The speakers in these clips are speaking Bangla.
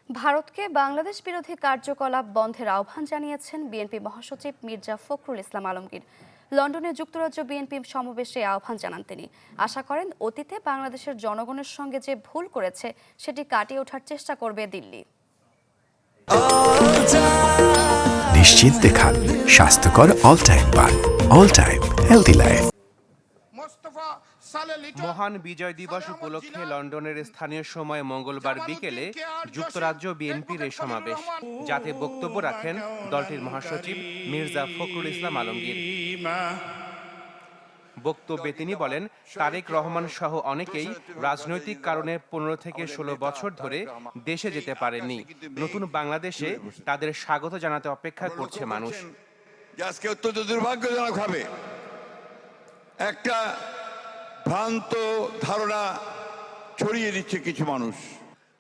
ভারতকে বাংলাদেশ বিরোধী কার্যকলাপ বন্ধের আহ্বান জানিয়েছেন বিএনপি মহাসচিব মির্জা ফখরুল ইসলাম আলমগীর। লন্ডনে যুক্তরাজ্য বিএনপি সমাবেশে আহ্বান জানান তিনি। আশা করেন অতীতে বাংলাদেশের জনগণের সঙ্গে যে ভুল করেছে সেটি কাটিয়ে ওঠার চেষ্টা করবে দিল্লি। নিশ্চিন্তে খান স্বাস্থ্যকর অল টাইম পান। All time healthy life. মহান বিজয় দিবস উপলক্ষে লন্ডনের স্থানীয় সময় মঙ্গলবার বিকেলে যুক্তরাজ্য বিএনপির এই সমাবেশ, যাতে বক্তব্য রাখেন দলটির মহাসচিব মির্জা ফখরুল ইসলাম আলমগীর। বক্তব্যে তিনি বলেন, তারেক রহমান সহ অনেকেই রাজনৈতিক কারণে 15 থেকে 16 বছর ধরে দেশে যেতে পারেননি। নতুন বাংলাদেশে তাদের স্বাগত জানাতে অপেক্ষা করছে মানুষ। আজকে অত্যন্ত দুর্ভাগ্যজনকভাবে একটা ভ্রান্ত ধারণা ছড়িয়ে দিচ্ছে কিছু মানুষ।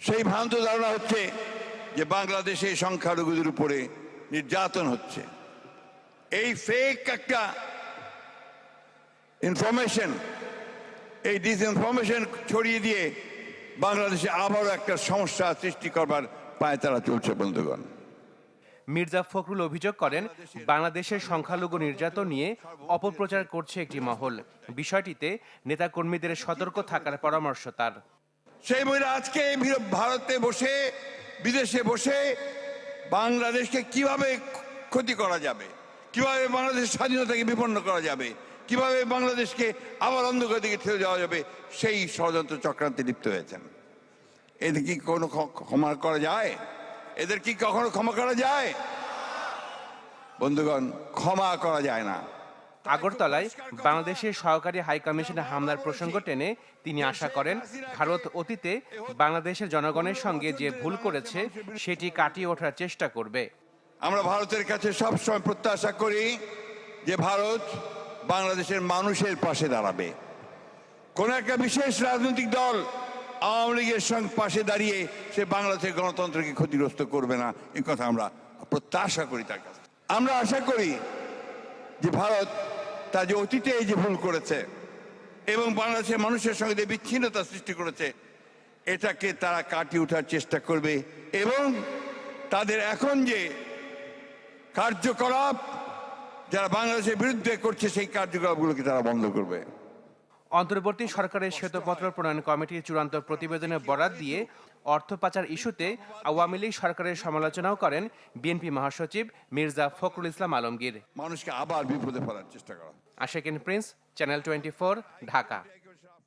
সেই ভ্রান্ত ধারণা হচ্ছে যে বাংলাদেশে সংখ্যালঘুদের উপরে নির্যাতন হচ্ছে। এই ফেক একটা ইনফরমেশন, এই ডিসইনফরমেশন ছড়িয়ে দিয়ে বাংলাদেশে আবারও একটা সমস্যা সৃষ্টি করবার পায়ে তারা চলছে। বন্ধুগণ, মির্জা ফখরুল অভিযোগ করেন, বাংলাদেশের সংখ্যালঘু নির্যাতন নিয়ে অপপ্রচার করছে একটি মহল। বিষয়টিতে নেতাকর্মীদের সতর্ক থাকার পরামর্শ তার। সেই মহিলা আজকে ভারতে বসে, বিদেশে বসে বাংলাদেশকে কিভাবে ক্ষতি করা যাবে, কিভাবে বাংলাদেশের স্বাধীনতাকে বিপন্ন করা যাবে, কিভাবে বাংলাদেশকে আবার অন্ধকার দিকে ঠেলে যাওয়া যাবে, সেই ষড়যন্ত্র চক্রান্তে লিপ্ত হয়েছেন। এদের কি কোনো ক্ষমা করা যায়? এদের কি কখনো ক্ষমা করা যায়? বন্ধুগণ, ক্ষমা করা যায় না। আগরতলায় বাংলাদেশের সহকারী হাইকমিশনে হামলার প্রসঙ্গ টেনে তিনি আশা করেন, ভারত অতীতে বাংলাদেশের জনগণের সঙ্গে যে ভুল করেছে সেটি কাটিয়ে ওঠার চেষ্টা করবে। আমরা ভারতের কাছে সবসময় প্রত্যাশা করি যে ভারত বাংলাদেশের মানুষের পাশে দাঁড়াবে। কোন একটা বিশেষ রাজনৈতিক দল আওয়ামী লীগের সঙ্গে পাশে দাঁড়িয়ে সে বাংলাদেশের গণতন্ত্রকে ক্ষতিগ্রস্ত করবে না, এই কথা আমরা প্রত্যাশা করি তার কাছে। আমরা আশা করি যে ভারত তার যে অতীতে এই যে ভুল করেছে এবং বাংলাদেশের মানুষের সঙ্গে যে বিচ্ছিন্নতা সৃষ্টি করেছে, এটাকে তারা কাটিয়ে ওঠার চেষ্টা করবে এবং তাদের এখন যে কার্যকলাপ যারা বাংলাদেশের বিরুদ্ধে করছে সেই কার্যকলাপগুলোকে তারা বন্ধ করবে। অন্তর্বর্তী সরকারের শ্বেতপত্র প্রণয়ন কমিটির চূড়ান্ত প্রতিবেদনে বরাত দিয়ে অর্থ পাচার ইস্যুতে আওয়ামী লীগ সরকারের সমালোচনাও করেন বিএনপি মহাসচিব মির্জা ফখরুল ইসলাম আলমগীর। মানুষকে আবার বিপদে ফেলার চেষ্টা করা। Ashikin Prince, channel 24, Dhaka.